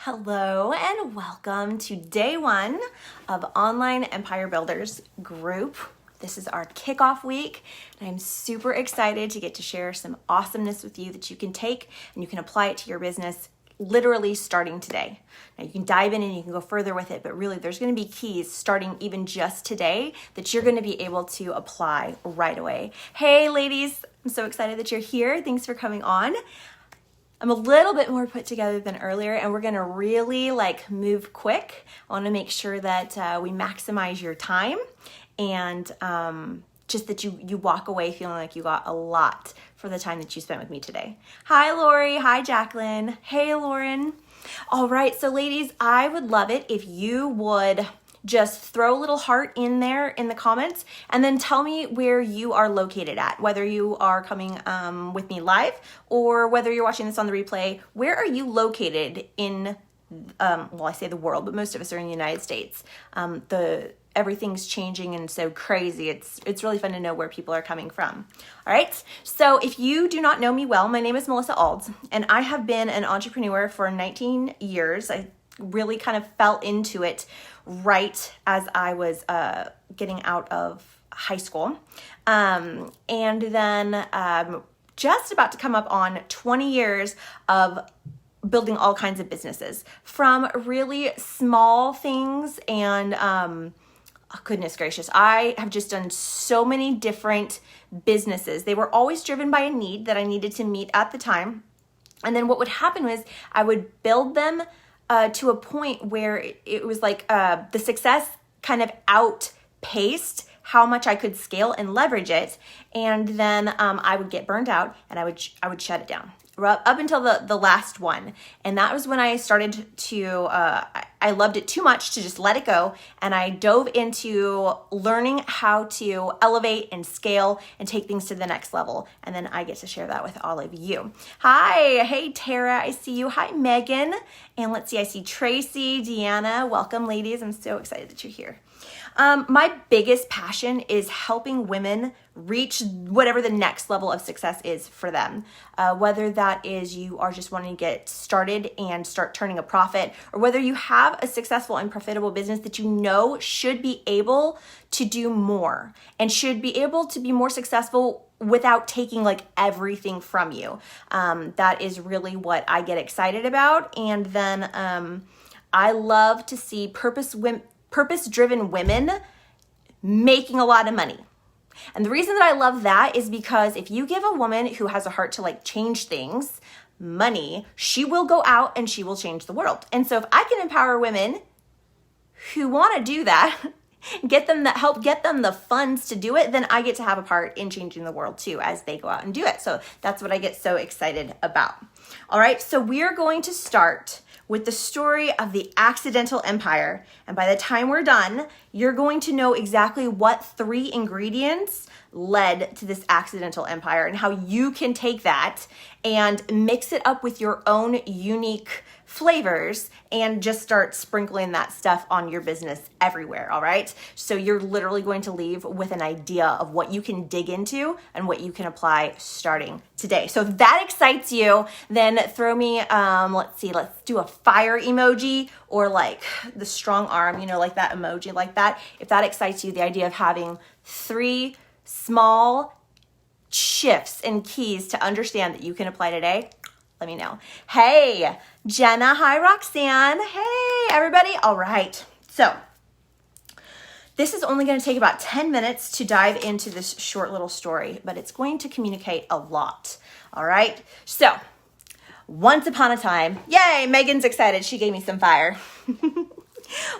Hello and welcome to day one of Online Empire Builders group. This is our kickoff week, and I'm super excited to get to share some awesomeness with you that you can take and you can apply it to your business literally starting today. Now you can dive in and you can go further with it, but really there's going to be keys starting even just today that you're going to be able to apply right away. Hey ladies, I'm so excited that you're here. Thanks for coming on. I'm a little bit more put together than earlier, and we're gonna really move quick. I wanna make sure that we maximize your time and just that you walk away feeling like you got a lot for the time that you spent with me today. Hi Lori, hi Jacqueline, hey Lauren. All right, so ladies, I would love it if you would just throw a little heart in there in the comments and then tell me where you are located at, whether you are coming with me live or whether you're watching this on the replay. Where are you located in, I say the world, but most of us are in the United States. Everything's changing and so crazy. It's really fun to know where people are coming from. All right. So if you do not know me well, my name is Melissa Alds, and I have been an entrepreneur for 19 years. I really kind of fell into it right as I was getting out of high school. And then just about to come up on 20 years of building all kinds of businesses, from really small things and goodness gracious, I have just done so many different businesses. They were always driven by a need that I needed to meet at the time. And then what would happen was I would build them to a point where it was like the success kind of outpaced how much I could scale and leverage it. And then I would get burned out and I would shut it down up until the last one. And that was when I started to, I loved it too much to just let it go. And I dove into learning how to elevate and scale and take things to the next level. And then I get to share that with all of you. Hi, hey Tara, I see you. Hi Megan. And let's see, I see Tracy, Deanna. Welcome ladies. I'm so excited that you're here. My biggest passion is helping women reach whatever the next level of success is for them. Whether that is you are just wanting to get started and start turning a profit, or whether you have a successful and profitable business that you know should be able to do more and should be able to be more successful without taking everything from you. That is really what I get excited about. And then I love to see purpose-driven women making a lot of money. And the reason that I love that is because if you give a woman who has a heart to change things money, she will go out and she will change the world. And so if I can empower women who want to do that, help get them the funds to do it, then I get to have a part in changing the world too as they go out and do it. So that's what I get so excited about. All right, so we're going to start with the story of the accidental empire. And by the time we're done, you're going to know exactly what 3 ingredients led to this accidental empire and how you can take that and mix it up with your own unique flavors and just start sprinkling that stuff on your business everywhere, all right? So you're literally going to leave with an idea of what you can dig into and what you can apply starting today. So if that excites you, then throw me, let's do a fire emoji or the strong arm, that emoji like that. If that excites you, the idea of having 3 small shifts and keys to understand that you can apply today, let me know. Hey, Jenna. Hi, Roxanne. Hey, everybody. All right. So this is only going to take about 10 minutes to dive into this short little story, but it's going to communicate a lot. All right. So once upon a time, yay, Megan's excited. She gave me some fire.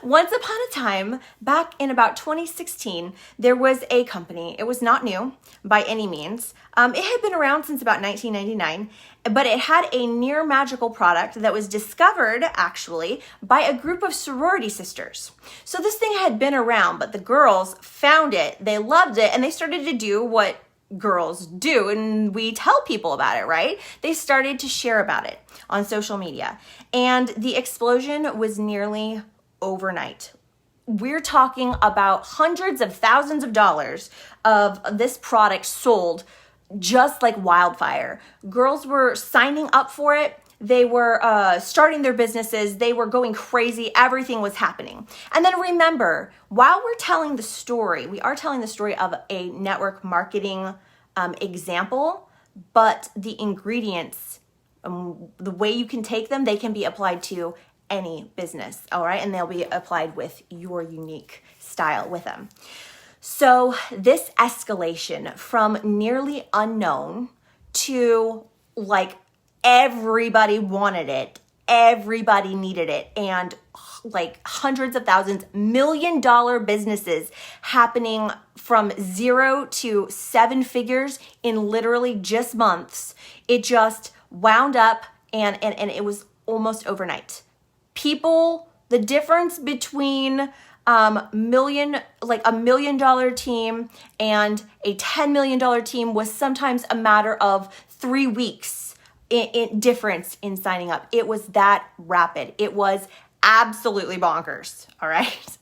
Once upon a time, back in about 2016, there was a company. It was not new by any means. It had been around since about 1999, but it had a near magical product that was discovered actually by a group of sorority sisters. So this thing had been around, but the girls found it, they loved it, and they started to do what girls do, and we tell people about it, right? They started to share about it on social media, and the explosion was nearly overnight. We're talking about hundreds of thousands of dollars of this product sold just like wildfire. Girls were signing up for it. They were starting their businesses. They were going crazy. Everything was happening. And then remember, while we're telling the story, we are telling the story of a network marketing example, but the ingredients, the way you can take them, they can be applied to any business, all right? And they'll be applied with your unique style with them. So this escalation from nearly unknown to like everybody wanted it, everybody needed it, and like hundreds of thousands, $1 million businesses happening from 0 to 7 figures in literally just months. It just wound up and it was almost overnight. People, the difference between $1 million team and a $10 million team was sometimes a matter of 3 weeks in difference in signing up. It was that rapid. It was absolutely bonkers, all right?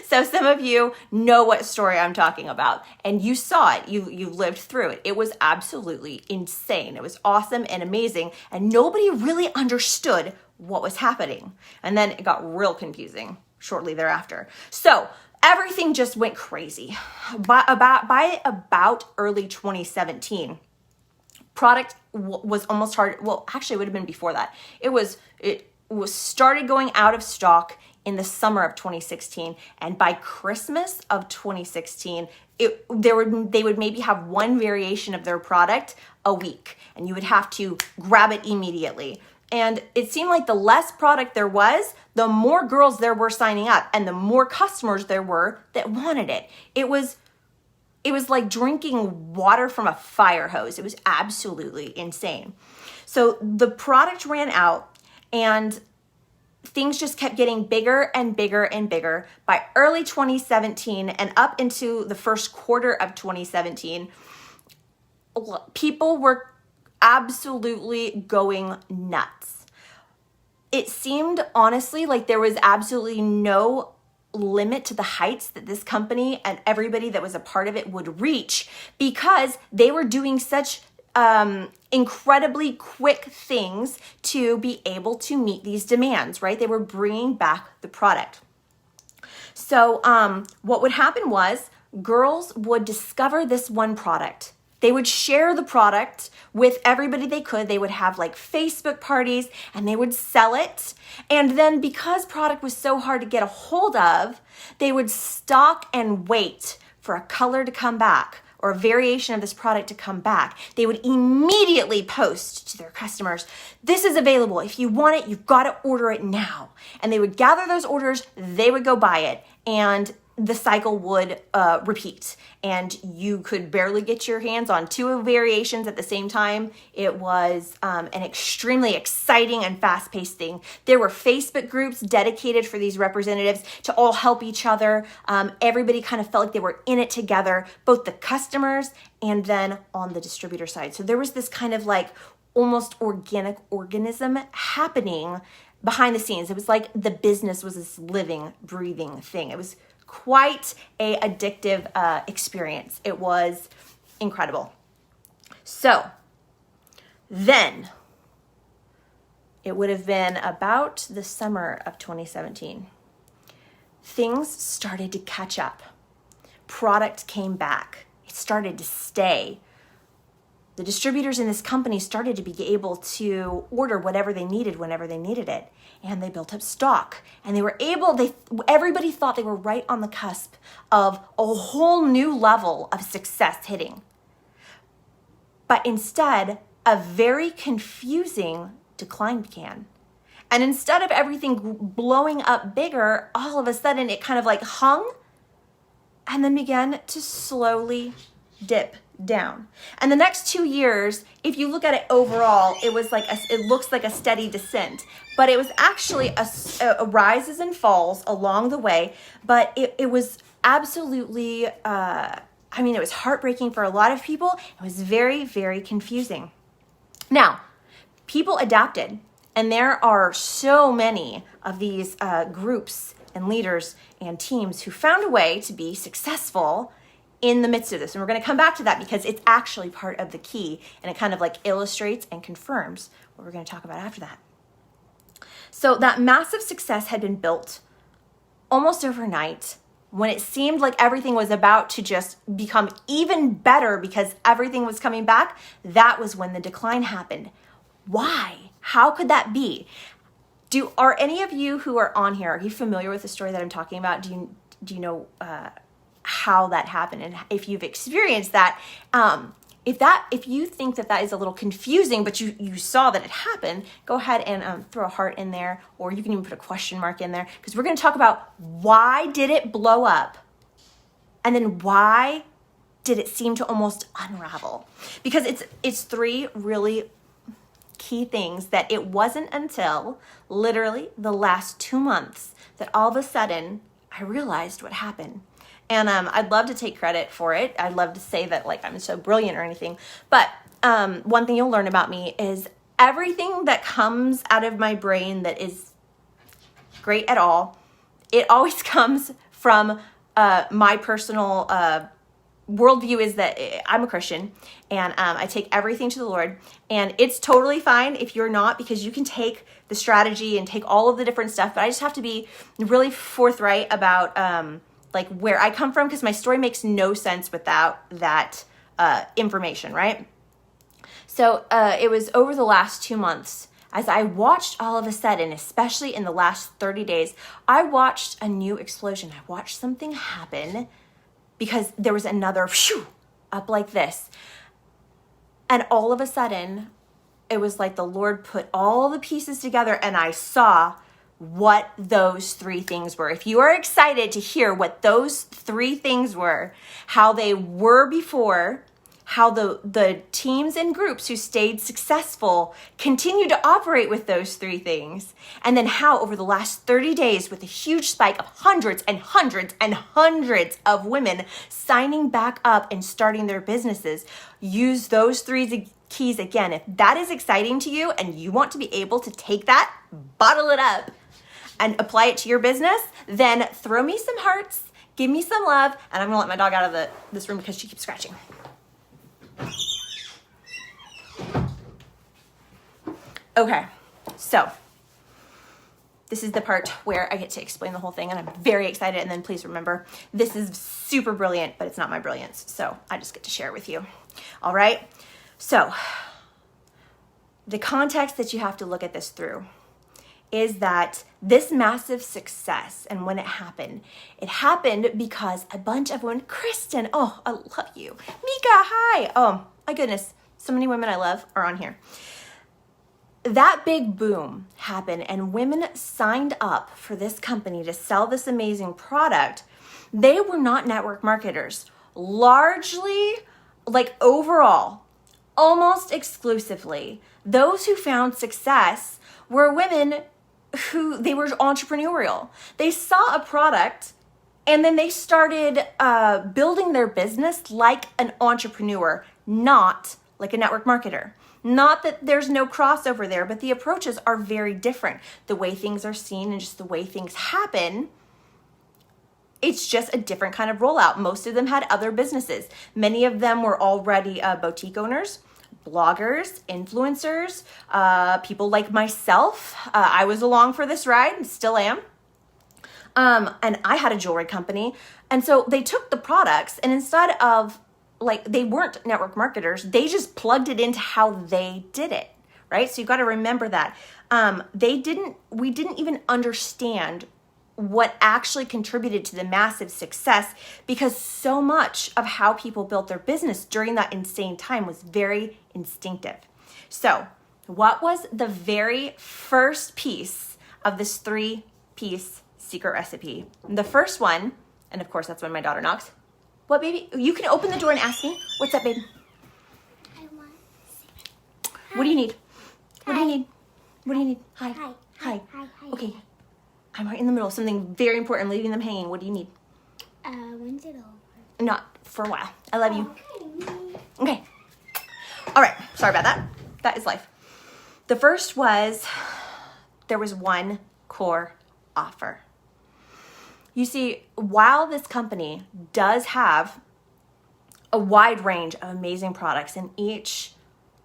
So some of you know what story I'm talking about, and you saw it, you lived through it. It was absolutely insane. It was awesome and amazing, and nobody really understood what was happening. And then it got real confusing shortly thereafter. So everything just went crazy. By about early 2017, product was almost hard. Well, actually, it would have been before that. It was started going out of stock in the summer of 2016, and by Christmas of 2016, they would maybe have one variation of their product a week, and you would have to grab it immediately. And it seemed like the less product there was, the more girls there were signing up, and the more customers there were that wanted it. It was like drinking water from a fire hose. It was absolutely insane. So the product ran out, and things just kept getting bigger and bigger and bigger. By early 2017 and up into the first quarter of 2017, people were absolutely going nuts. It seemed honestly like there was absolutely no limit to the heights that this company and everybody that was a part of it would reach, because they were doing such incredibly quick things to be able to meet these demands, right? They were bringing back the product. So what would happen was girls would discover this one product. They would share the product with everybody they could. They would have like Facebook parties and they would sell it. And then because product was so hard to get a hold of, they would stock and wait for a color to come back or a variation of this product to come back. They would immediately post to their customers, this is available. If you want it, you've got to order it now. And they would gather those orders, they would go buy it, and the cycle would repeat, and you could barely get your hands on 2 variations at the same time. It was an extremely exciting and fast-paced thing. There were Facebook groups dedicated for these representatives to all help each other. Everybody kind of felt like they were in it together, both the customers and then on the distributor side. So there was this kind of like almost organic organism happening behind the scenes. It was like the business was this living, breathing thing. It was quite a addictive experience. It was incredible. So then it would have been about the summer of 2017. Things started to catch up. Product came back. It started to stay. The distributors in this company started to be able to order whatever they needed whenever they needed it. And they built up stock. And everybody thought they were right on the cusp of a whole new level of success hitting. But instead, a very confusing decline began. And instead of everything blowing up bigger, all of a sudden it kind of like hung and then began to slowly dip down. And the next 2 years, if you look at it overall, it looks like a steady descent, but it was actually a rises and falls along the way. But it was absolutely, it was heartbreaking for a lot of people. It was very, very confusing. Now, people adapted, and there are so many of these groups and leaders and teams who found a way to be successful in the midst of this. And we're going to come back to that because it's actually part of the key, and it kind of like illustrates and confirms what we're going to talk about after that. So that massive success had been built almost overnight when it seemed like everything was about to just become even better because everything was coming back. That was when the decline happened. Why? How could that be? Are any of you who are on here, are you familiar with the story that I'm talking about? Do you know how that happened? And if you've experienced that, if you think that is a little confusing, but you saw that it happened, go ahead and throw a heart in there, or you can even put a question mark in there, because we're going to talk about why did it blow up, and then why did it seem to almost unravel? Because it's three really key things that it wasn't until literally the last 2 months that all of a sudden I realized what happened. And I'd love to take credit for it. I'd love to say that like I'm so brilliant or anything. But one thing you'll learn about me is everything that comes out of my brain that is great at all, it always comes from my personal worldview is that I'm a Christian, and I take everything to the Lord. And it's totally fine if you're not, because you can take the strategy and take all of the different stuff. But I just have to be really forthright about like where I come from, because my story makes no sense without that information, right? So it was over the last 2 months, as I watched all of a sudden, especially in the last 30 days, I watched a new explosion. I watched something happen because there was another up like this. And all of a sudden, it was like the Lord put all the pieces together, and I saw what those three things were. If you are excited to hear what those three things were, how they were before, how the teams and groups who stayed successful continue to operate with those three things, and then how over the last 30 days, with a huge spike of hundreds and hundreds and hundreds of women signing back up and starting their businesses, use those three keys again. If that is exciting to you and you want to be able to take that, bottle it up, and apply it to your business, then throw me some hearts, give me some love, and I'm gonna let my dog out of this room because she keeps scratching. Okay, so this is the part where I get to explain the whole thing, and I'm very excited. And then please remember, this is super brilliant, but it's not my brilliance, so I just get to share it with you. All right, so the context that you have to look at this through is that this massive success, and when it happened because a bunch of women, Kristen, oh, I love you. Mika, hi. Oh, my goodness. So many women I love are on here. That big boom happened, and women signed up for this company to sell this amazing product. They were not network marketers. Largely, like overall, almost exclusively, those who found success were women who they were entrepreneurial. They saw a product and then they started building their business like an entrepreneur, not like a network marketer. Not that there's no crossover there, but the approaches are very different. The way things are seen and just the way things happen, it's just a different kind of rollout. Most of them had other businesses. Many of them were already boutique owners, bloggers, influencers, people like myself. I was along for this ride and still am. And I had a jewelry company. And so they took the products, and instead of they weren't network marketers, they just plugged it into how they did it, right? So you got to remember that. We didn't even understand what actually contributed to the massive success, because so much of how people built their business during that insane time was very instinctive. So what was the very first piece of this 3-piece secret recipe? The first one, and of course that's when my daughter knocks. What, baby? You can open the door and ask me. What's up, babe? I want to. What do you need? What do you need? What do you need? Hi. Hi. Hi. Hi. Okay. I'm right in the middle of something very important, leaving them hanging. What do you need? When's it over? Not for a while. I love you. Okay. Okay. All right. Sorry about that. That is life. The first was, there was one core offer. You see, while this company does have a wide range of amazing products, and each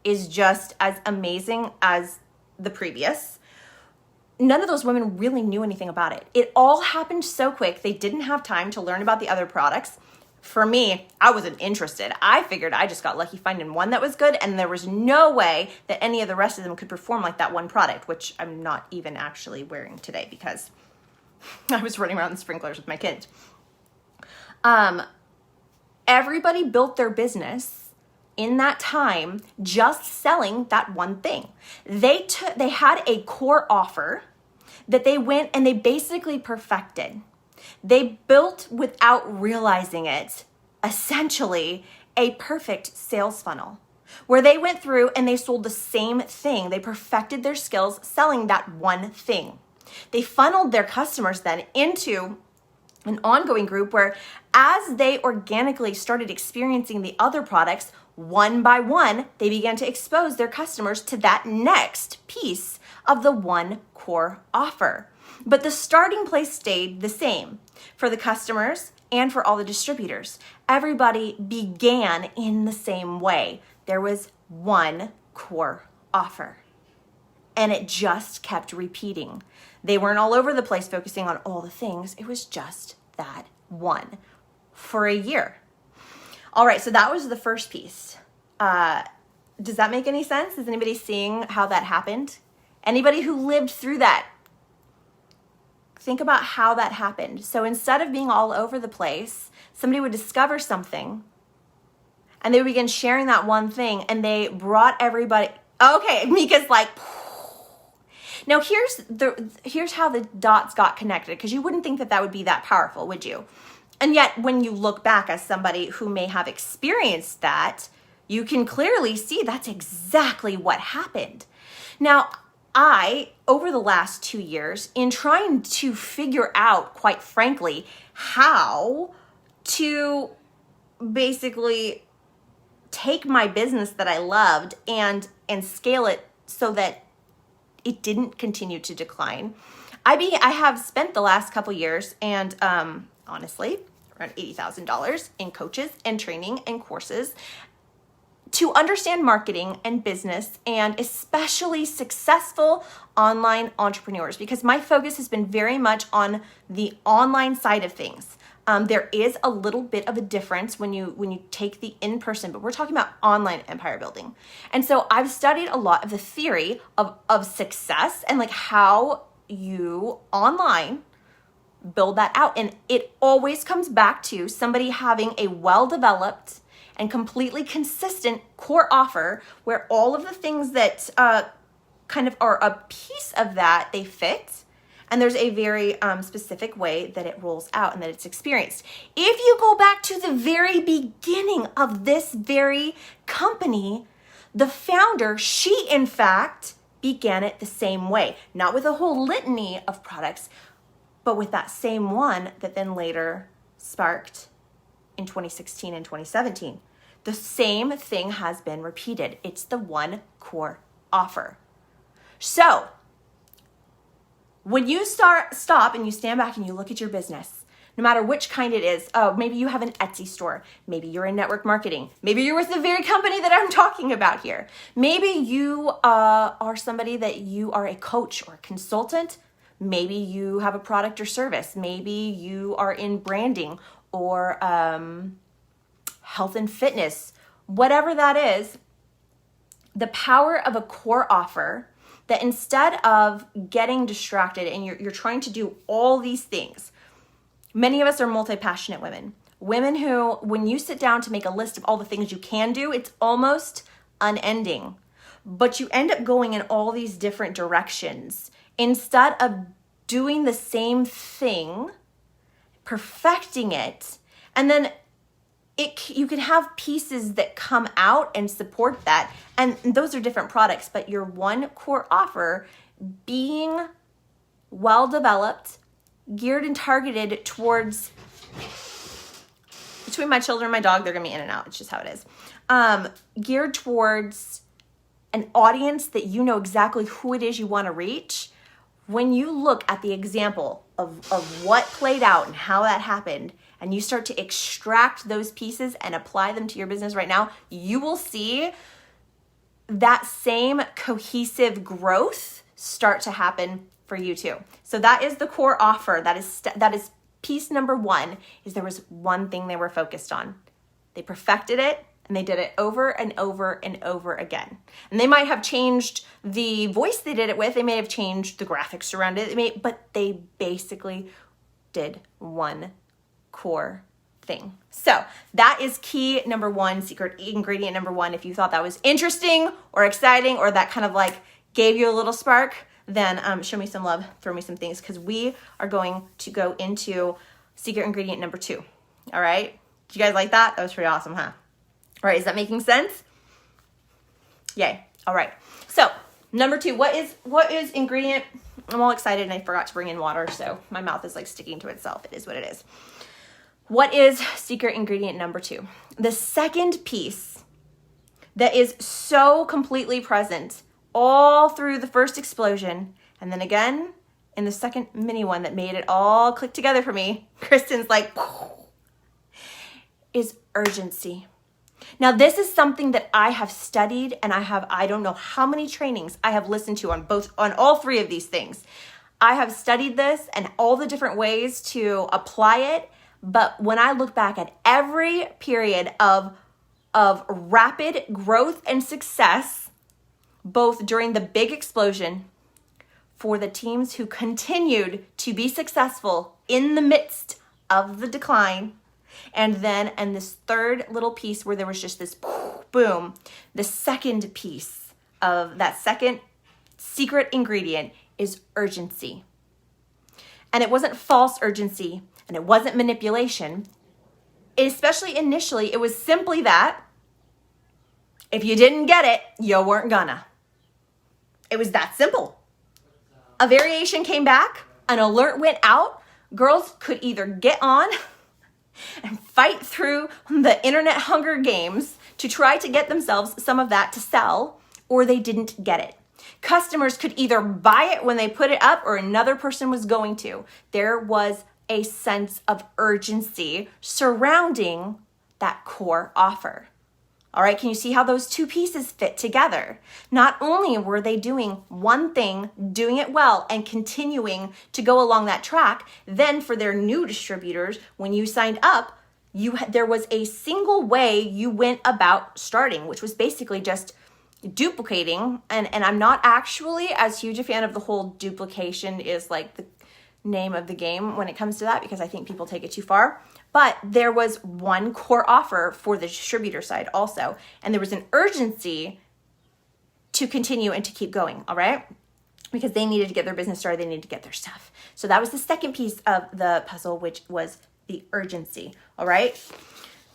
is just as amazing as the previous. None of those women really knew anything about it. It all happened so quick. They didn't have time to learn about the other products. For me, I wasn't interested. I figured I just got lucky finding one that was good, and there was no way that any of the rest of them could perform like that one product, which I'm not even actually wearing today because I was running around the sprinklers with my kids. Everybody built their business in that time just selling that one thing. They had a core offer that they went and they basically perfected. They built, without realizing it, essentially a perfect sales funnel where they went through and they sold the same thing. They perfected their skills selling that one thing. They funneled their customers then into an ongoing group where, as they organically started experiencing the other products, one by one, they began to expose their customers to that next piece of the one core offer. But the starting place stayed the same for the customers and for all the distributors. Everybody began in the same way. There was one core offer, and it just kept repeating. They weren't all over the place focusing on all the things. It was just that one for a year. All right, so that was the first piece. Does that make any sense? Is anybody seeing how that happened? Anybody who lived through that? Think about how that happened. So instead of being all over the place, somebody would discover something and they would begin sharing that one thing, and they brought everybody. Okay, Mika's like, now here's how the dots got connected, because you wouldn't think that would be that powerful, would you? And yet when you look back as somebody who may have experienced that, you can clearly see that's exactly what happened. Now, over the last 2 years, in trying to figure out, quite frankly, how to basically take my business that I loved and scale it so that it didn't continue to decline, I have spent the last couple years and honestly, around $80,000 in coaches and training and courses to understand marketing and business, and especially successful online entrepreneurs, because my focus has been very much on the online side of things. There is a little bit of a difference when you take the in-person, but we're talking about online empire building. And so I've studied a lot of the theory of success and like how you online build that out. And it always comes back to somebody having a well-developed and completely consistent core offer where all of the things that kind of are a piece of that, they fit. And there's a very specific way that it rolls out and that it's experienced. If you go back to the very beginning of this very company, the founder, she in fact began it the same way. Not with a whole litany of products, but with that same one that then later sparked in 2016 and 2017. The same thing has been repeated. It's the one core offer. So when you stop and you stand back and you look at your business, no matter which kind it is, maybe you have an Etsy store, maybe you're in network marketing, maybe you're with the very company that I'm talking about here. Maybe you are somebody that you are a coach or consultant. Maybe you have a product or service. Maybe you are in branding or health and fitness, whatever that is. The power of a core offer that instead of getting distracted and you're trying to do all these things, many of us are multi-passionate women who, when you sit down to make a list of all the things you can do, it's almost unending, but you end up going in all these different directions instead of doing the same thing, perfecting it, and then you can have pieces that come out and support that. And those are different products, but your one core offer being well-developed, geared and targeted towards, between my children and my dog, they're going to be in and out. It's just how it is. Geared towards an audience that you know exactly who it is you want to reach. When you look at the example of what played out and how that happened, and you start to extract those pieces and apply them to your business right now, you will see that same cohesive growth start to happen for you too. So that is the core offer. That is piece number one, is there was one thing they were focused on. They perfected it, and they did it over and over and over again. And they might have changed the voice they did it with. They may have changed the graphics around it. But they basically did one core thing. So that is key number one, secret ingredient number one. If you thought that was interesting or exciting, or that kind of like gave you a little spark, then show me some love, throw me some things, because we are going to go into secret ingredient number two. All right. Did you guys like that? That was pretty awesome, huh? All right, is that making sense? Yay. All right. So number two, what is ingredient? I'm all excited and I forgot to bring in water, so my mouth is like sticking to itself. It is what it is. What is secret ingredient number two? The second piece that is so completely present all through the first explosion, and then again in the second mini one that made it all click together for me, Kristen's like, is urgency. Now, this is something that I have studied, and I don't know how many trainings I have listened to on all three of these things. I have studied this and all the different ways to apply it. But when I look back at every period of rapid growth and success, both during the big explosion, for the teams who continued to be successful in the midst of the decline, and this third little piece where there was just this boom, the second piece of that second secret ingredient is urgency. And it wasn't false urgency, and it wasn't manipulation. Especially initially, it was simply that if you didn't get it, you weren't gonna. It was that simple. A variation came back, an alert went out, girls could either get on and fight through the internet Hunger Games to try to get themselves some of that to sell, or they didn't get it. Customers could either buy it when they put it up, or another person was going to. There was a sense of urgency surrounding that core offer. All right, can you see how those two pieces fit together? Not only were they doing one thing, doing it well, and continuing to go along that track, then for their new distributors, when you signed up, there was a single way you went about starting, which was basically just duplicating. And I'm not actually as huge a fan of the whole duplication is like the name of the game when it comes to that, because I think people take it too far. But there was one core offer for the distributor side also, and there was an urgency to continue and to keep going, all right? Because they needed to get their business started, they needed to get their stuff. So that was the second piece of the puzzle, which was the urgency, all right?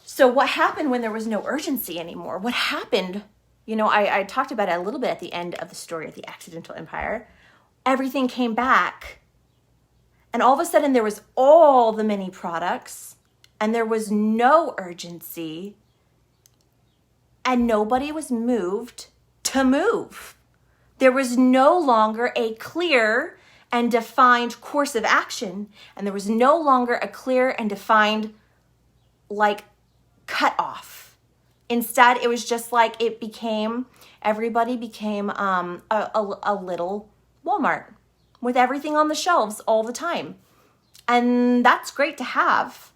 So what happened when there was no urgency anymore? What happened, I talked about it a little bit at the end of the story of the Accidental Empire. Everything came back, and all of a sudden there was all the many products, and there was no urgency, and nobody was moved to move. There was no longer a clear and defined course of action, and there was no longer a clear and defined cut off. Instead, it was just like everybody became a little Walmart with everything on the shelves all the time. And that's great to have.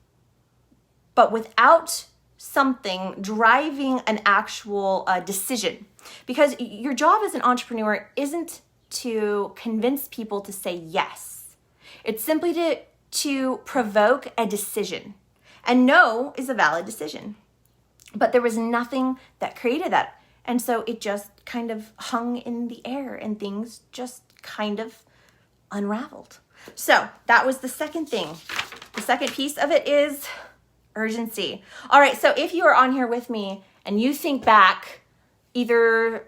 But without something driving an actual decision. Because your job as an entrepreneur isn't to convince people to say yes. It's simply to provoke a decision. And no is a valid decision. But there was nothing that created that. And so it just kind of hung in the air and things just kind of unraveled. So that was the second thing. The second piece of it is urgency. All right, so if you are on here with me and you think back, either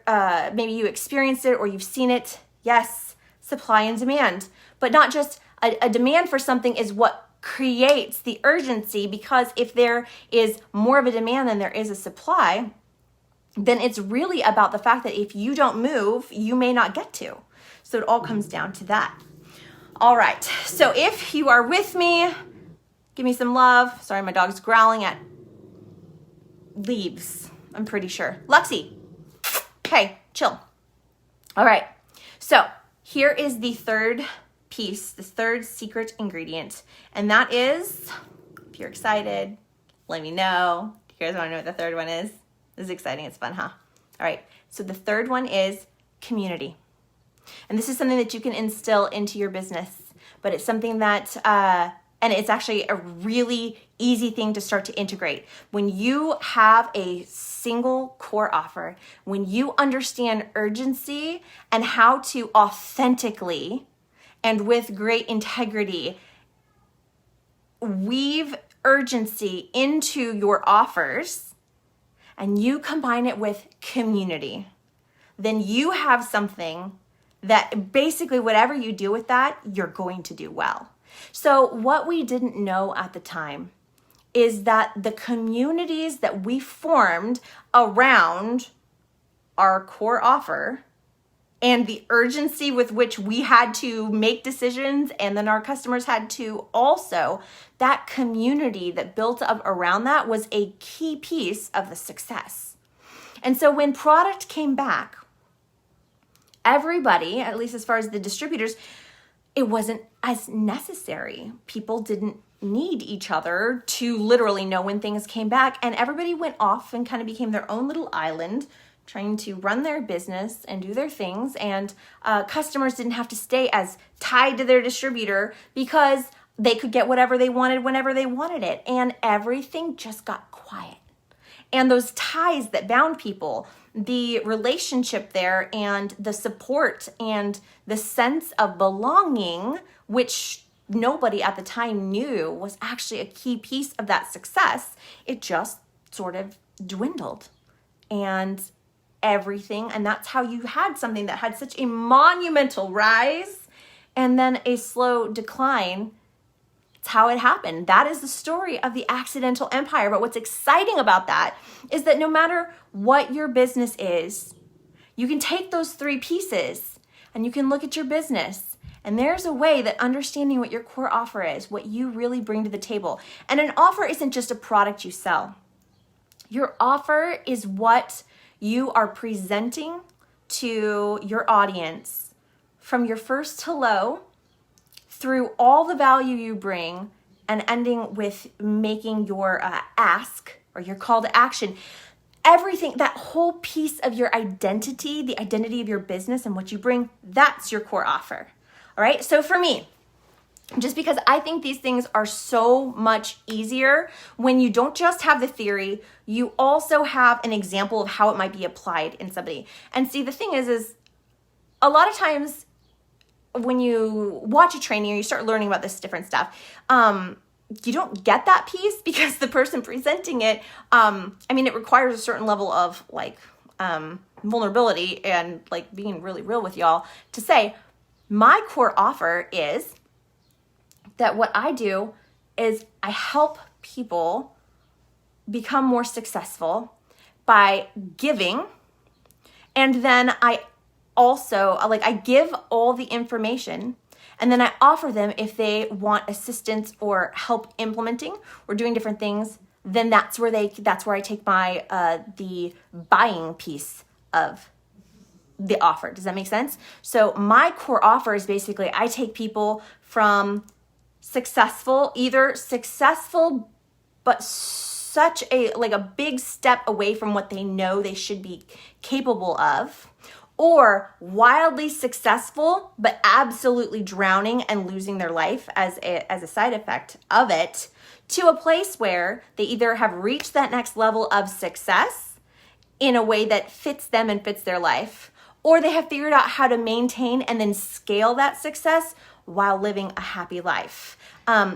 maybe you experienced it or you've seen it, yes, supply and demand. But not just a demand for something is what creates the urgency, because if there is more of a demand than there is a supply, then it's really about the fact that if you don't move, you may not get to. So it all comes down to that. All right, so if you are with me, give me some love. Sorry, my dog's growling at leaves, I'm pretty sure. Luxie, hey, chill. All right, so here is the third piece, the third secret ingredient, and that is, if you're excited, let me know. Do you guys want to know what the third one is? This is exciting, it's fun, huh? All right, so the third one is community. And this is something that you can instill into your business, but it's something that, and it's actually a really easy thing to start to integrate. When you have a single core offer, when you understand urgency and how to authentically and with great integrity weave urgency into your offers, and you combine it with community, then you have something that basically whatever you do with that, you're going to do well. So what we didn't know at the time is that the communities that we formed around our core offer and the urgency with which we had to make decisions, and then our customers had to also, that community that built up around that was a key piece of the success. And so when product came back, everybody, at least as far as the distributors, it wasn't as necessary. People didn't need each other to literally know when things came back, and everybody went off and kind of became their own little island, trying to run their business and do their things, and customers didn't have to stay as tied to their distributor because they could get whatever they wanted whenever they wanted it, and everything just got quiet. And those ties that bound people, the relationship there and the support and the sense of belonging, which nobody at the time knew was actually a key piece of that success, it just sort of dwindled. And that's how you had something that had such a monumental rise and then a slow decline. It's how it happened. That is the story of the accidental empire. But what's exciting about that is that no matter what your business is, you can take those three pieces and you can look at your business. And there's a way that understanding what your core offer is, what you really bring to the table. And an offer isn't just a product you sell. Your offer is what you are presenting to your audience from your first hello through all the value you bring and ending with making your ask or your call to action. Everything, that whole piece of your identity, the identity of your business and what you bring, that's your core offer. All right. So for me, just because I think these things are so much easier when you don't just have the theory, you also have an example of how it might be applied in somebody. And see, the thing is a lot of times when you watch a training or you start learning about this different stuff, you don't get that piece because the person presenting it, it requires a certain level of vulnerability and being really real with y'all to say, my core offer is that what I do is I help people become more successful by giving, and then I also, I give all the information, and then I offer them if they want assistance or help implementing or doing different things, then that's where I take my, the buying piece of the offer. Does that make sense? So my core offer is basically, I take people from either successful, but such a big step away from what they know they should be capable of, or wildly successful, but absolutely drowning and losing their life as a side effect of it, to a place where they either have reached that next level of success in a way that fits them and fits their life, or they have figured out how to maintain and then scale that success while living a happy life.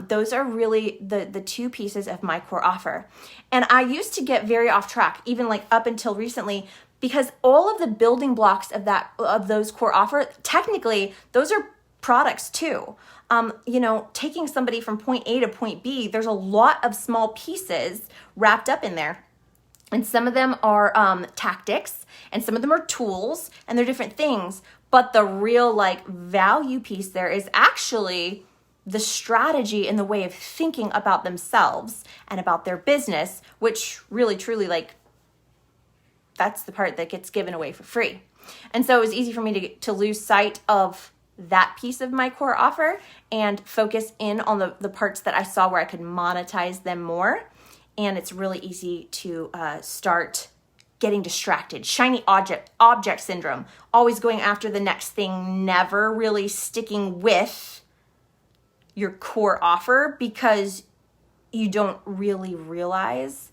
Those are really the two pieces of my core offer. And I used to get very off track, even up until recently, because all of the building blocks of those core offer, technically, those are products too. Taking somebody from point A to point B, there's a lot of small pieces wrapped up in there. And some of them are tactics, and some of them are tools, and they're different things. But the real value piece there is actually the strategy and the way of thinking about themselves and about their business, which really, truly, that's the part that gets given away for free. And so it was easy for me to lose sight of that piece of my core offer and focus in on the parts that I saw where I could monetize them more. And it's really easy to start getting distracted. Shiny object syndrome, always going after the next thing, never really sticking with your core offer because you don't really realize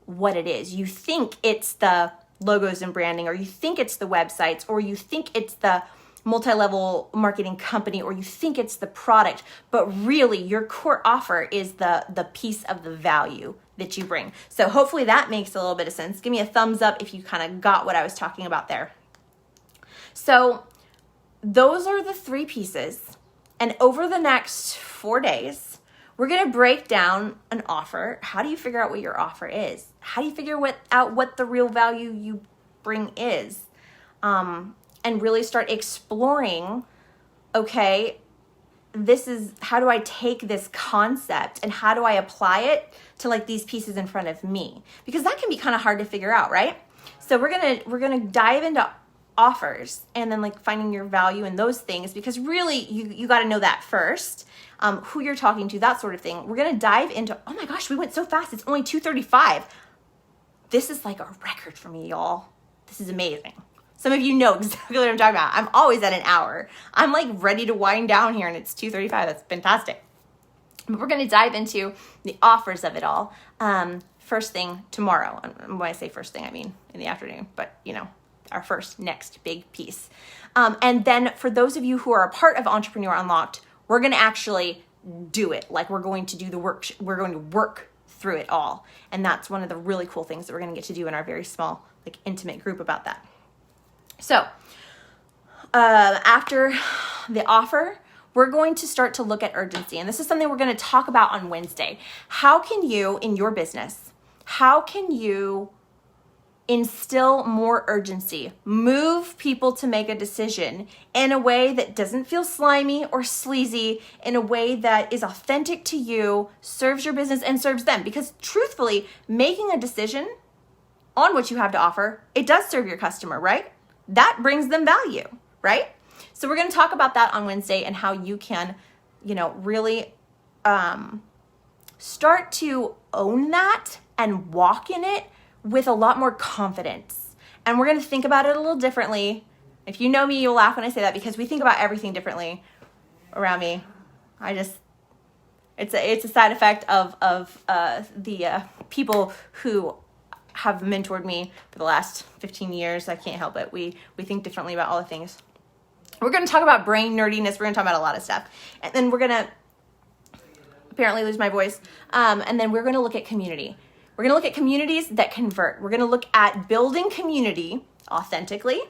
what it is. You think it's the logos and branding, or you think it's the websites, or you think it's the multi-level marketing company, or you think it's the product, but really your core offer is the piece of the value that you bring. So hopefully that makes a little bit of sense. Give me a thumbs up if you kind of got what I was talking about there. So those are the 3 pieces. And over the next 4 days, we're going to break down an offer. How do you figure out what your offer is? How do you figure out what the real value you bring is? And really start exploring, okay, how do I take this concept and how do I apply it to like these pieces in front of me? Because that can be kind of hard to figure out, right? So we're gonna dive into offers and then like finding your value in those things, because really you got to know that first, who you're talking to, that sort of thing. We're gonna dive into, oh my gosh, we went so fast. It's only 2:35. This is like a record for me, y'all. This is amazing. Some of you know exactly what I'm talking about. I'm always at an hour. I'm like ready to wind down here and it's 2:35. That's fantastic. But we're going to dive into the offers of it all first thing tomorrow. And when I say first thing, I mean in the afternoon, but our next big piece. And then for those of you who are a part of Entrepreneur Unlocked, we're going to actually do it. Like we're going to do the work. We're going to work through it all. And that's one of the really cool things that we're going to get to do in our very small, like intimate group about that. So after the offer, we're going to start to look at urgency. And this is something we're going to talk about on Wednesday. How can you, in your business, how can you instill more urgency, move people to make a decision in a way that doesn't feel slimy or sleazy, in a way that is authentic to you, serves your business and serves them? Because truthfully, making a decision on what you have to offer, it does serve your customer, right? That brings them value, right? So we're going to talk about that on Wednesday and how you can, really start to own that and walk in it with a lot more confidence. And we're going to think about it a little differently. If you know me, you'll laugh when I say that, because we think about everything differently around me. It's a side effect of the people who have mentored me for the last 15 years. I can't help it. We think differently about all the things. We're going to talk about brain nerdiness. We're going to talk about a lot of stuff. And then we're going to apparently lose my voice. And then we're going to look at community. We're going to look at communities that convert. We're going to look at building community authentically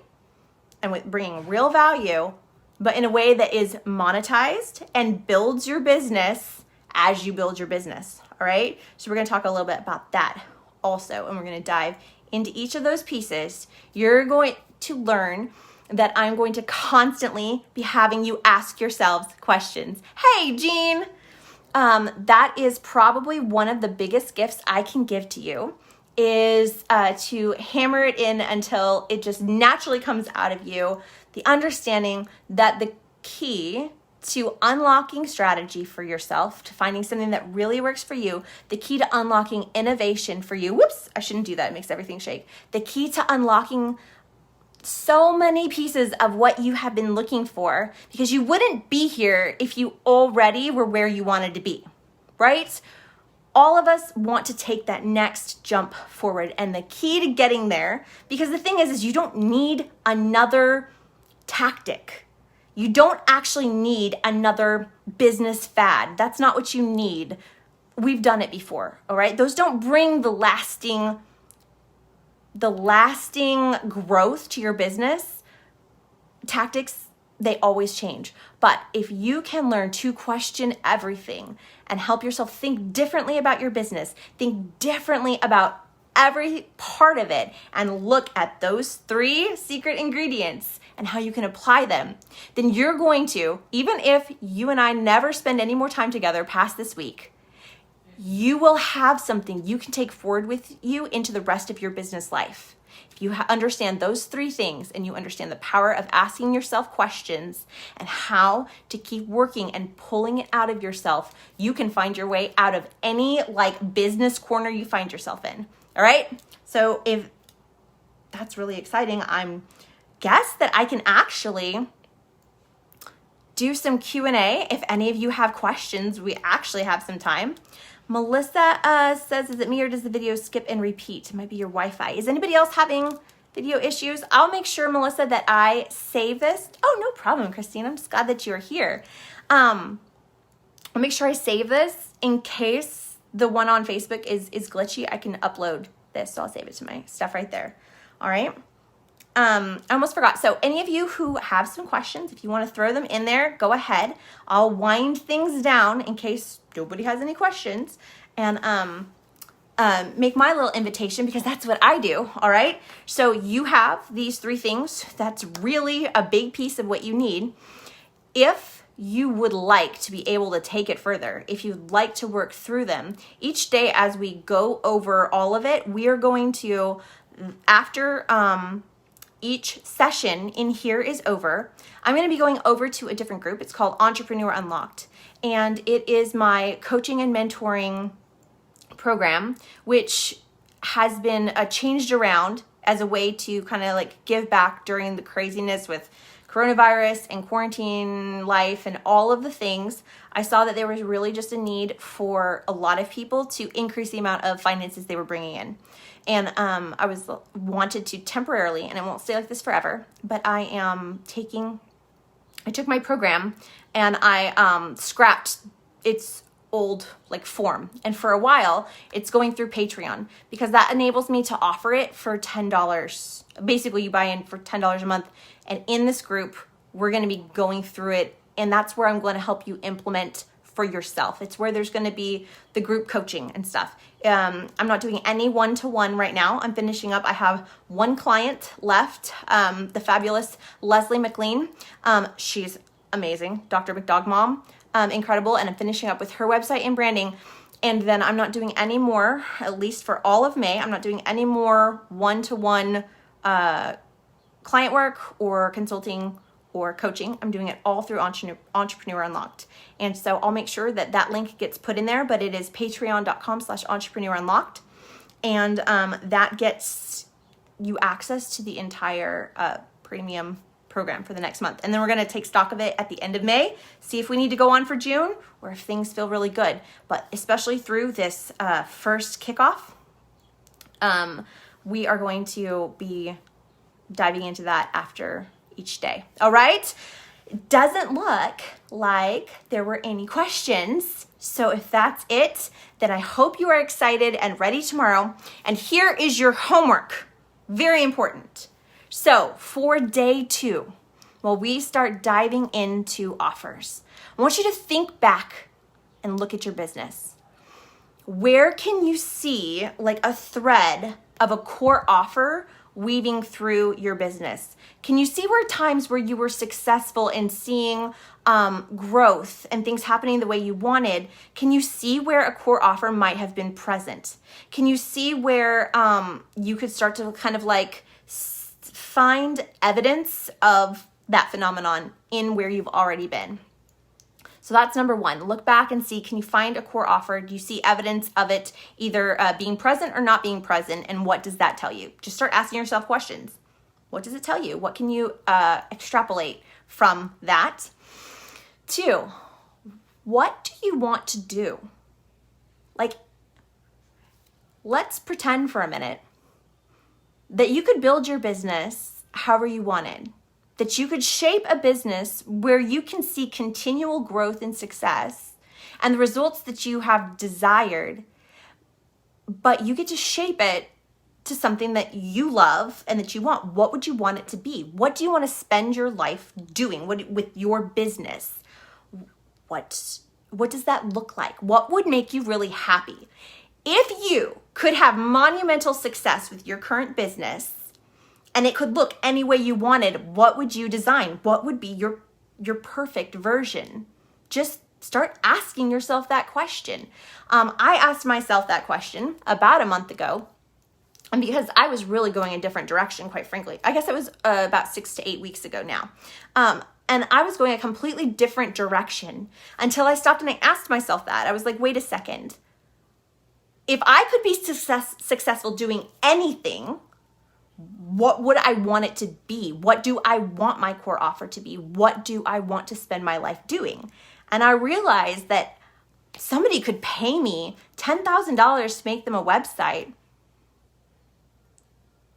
and with bringing real value, but in a way that is monetized and builds your business as you build your business. All right. So we're going to talk a little bit about that also, and we're going to dive into each of those pieces. You're going to learn that I'm going to constantly be having you ask yourselves questions. Hey, Jean, that is probably one of the biggest gifts I can give to you, is to hammer it in until it just naturally comes out of you. The understanding that the key to unlocking strategy for yourself, to finding something that really works for you, the key to unlocking innovation for you. Whoops, I shouldn't do that. It makes everything shake. The key to unlocking so many pieces of what you have been looking for, because you wouldn't be here if you already were where you wanted to be, right? All of us want to take that next jump forward, and the key to getting there, because the thing is you don't need another tactic. You don't actually need another business fad. That's not what you need. We've done it before, all right? Those don't bring the lasting growth to your business. Tactics, they always change. But if you can learn to question everything and help yourself think differently about your business, think differently about every part of it, and look at those 3 secret ingredients and how you can apply them, then you're going to, even if you and I never spend any more time together past this week, you will have something you can take forward with you into the rest of your business life. If you understand those three things and you understand the power of asking yourself questions and how to keep working and pulling it out of yourself, you can find your way out of any like business corner you find yourself in. All right. So if that's really exciting, I'm guess that I can actually do some Q&A. If any of you have questions, we actually have some time. Melissa says, is it me or does the video skip and repeat? It might be your Wi-Fi. Is anybody else having video issues? I'll make sure, Melissa, that I save this. Oh, no problem, Christine. I'm just glad that you're here. I'll make sure I save this in case the one on Facebook is glitchy. I can upload this, so I'll save it to my stuff right there. All right. I almost forgot. So any of you who have some questions, if you want to throw them in there, go ahead. I'll wind things down in case nobody has any questions and make my little invitation because that's what I do. All right. So you have these three things. That's really a big piece of what you need. If you would like to be able to take it further, if you'd like to work through them, each day as we go over all of it, we are going to, after each session in here is over, I'm going to be going over to a different group. It's called Entrepreneur Unlocked. And it is my coaching and mentoring program, which has been changed around as a way to kind of like give back during the craziness with coronavirus and quarantine life and all of the things. I saw that there was really just a need for a lot of people to increase the amount of finances they were bringing in. And I wanted to temporarily, and it won't stay like this forever, but I took my program and I scrapped its old like form. And for a while, it's going through Patreon because that enables me to offer it for $10. Basically, you buy in for $10 a month. And in this group, we're going to be going through it. And that's where I'm going to help you implement for yourself. It's where there's going to be the group coaching and stuff. I'm not doing any one-to-one right now. I'm finishing up. I have one client left, the fabulous Leslie McLean. She's amazing, Dr. McDog Mom, incredible. And I'm finishing up with her website and branding. And then I'm not doing any more, at least for all of May, I'm not doing any more one-to-one client work or consulting or coaching. I'm doing it all through Entrepreneur Unlocked. And so I'll make sure that that link gets put in there, but it is patreon.com/entrepreneur unlocked. And that gets you access to the entire premium program for the next month. And then we're going to take stock of it at the end of May, see if we need to go on for June or if things feel really good. But especially through this first kickoff, we are going to be diving into that after each day. All right. It doesn't look like there were any questions. So if that's it, then I hope you are excited and ready tomorrow. And here is your homework. Very important. So for day 2, while we start diving into offers, I want you to think back and look at your business. Where can you see like a thread of a core offer weaving through your business? Can you see where times where you were successful in seeing growth and things happening the way you wanted? Can you see where a core offer might have been present? Can you see where you could start to kind of like find evidence of that phenomenon in where you've already been? So that's number 1. Look back and see, can you find a core offer? Do you see evidence of it either being present or not being present? And what does that tell you? Just start asking yourself questions. What does it tell you? What can you extrapolate from that? 2, what do you want to do? Like, let's pretend for a minute that you could build your business however you wanted. That you could shape a business where you can see continual growth and success and the results that you have desired, but you get to shape it to something that you love and that you want. What would you want it to be? What do you want to spend your life doing with your business? What does that look like? What would make you really happy? If you could have monumental success with your current business, and it could look any way you wanted, what would you design? What would be your perfect version? Just start asking yourself that question. I asked myself that question about a month ago, And because I was really going a different direction, quite frankly. I guess it was about 6 to 8 weeks ago now. And I was going a completely different direction until I stopped and I asked myself that. I was like, wait a second. If I could be successful doing anything, what would I want it to be? What do I want my core offer to be? What do I want to spend my life doing? And I realized that somebody could pay me $10,000 to make them a website,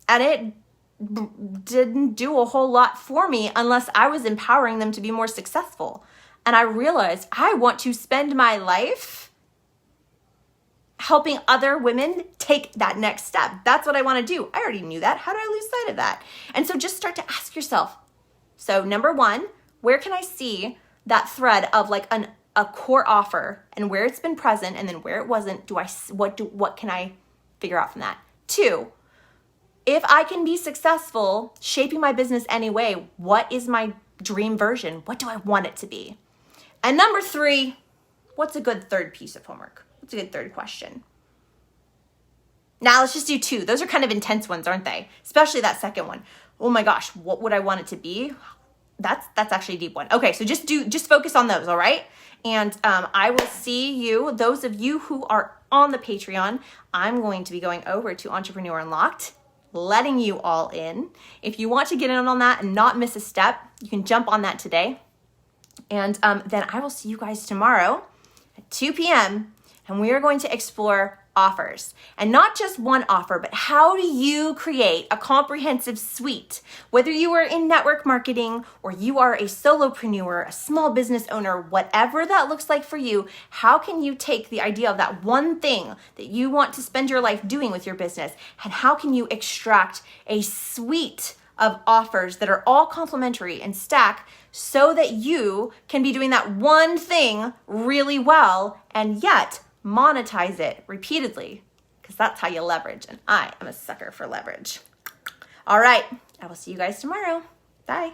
and it didn't do a whole lot for me unless I was empowering them to be more successful. And I realized I want to spend my life helping other women take that next step. That's what I want to do. I already knew that. How did I lose sight of that? And so just start to ask yourself. So number one, where can I see that thread of like a core offer and where it's been present, and then where it wasn't? What can I figure out from that? Two, if I can be successful shaping my business anyway, what is my dream version? What do I want it to be? And number three, what's a good third piece of homework? What's a good third question? Now let's just do two. Those are kind of intense ones, aren't they? Especially that second one. Oh my gosh, what would I want it to be? That's actually a deep one. Okay, so just focus on those, all right? And I will see you, those of you who are on the Patreon, I'm going to be going over to Entrepreneur Unlocked, letting you all in. If you want to get in on that and not miss a step, you can jump on that today. And then I will see you guys tomorrow at 2 p.m. and we are going to explore offers. And not just one offer, but how do you create a comprehensive suite? Whether you are in network marketing or you are a solopreneur, a small business owner, whatever that looks like for you, how can you take the idea of that one thing that you want to spend your life doing with your business, and how can you extract a suite of offers that are all complementary and stack so that you can be doing that one thing really well and yet monetize it repeatedly, because that's how you leverage. And I am a sucker for leverage. All right, I will see you guys tomorrow. Bye.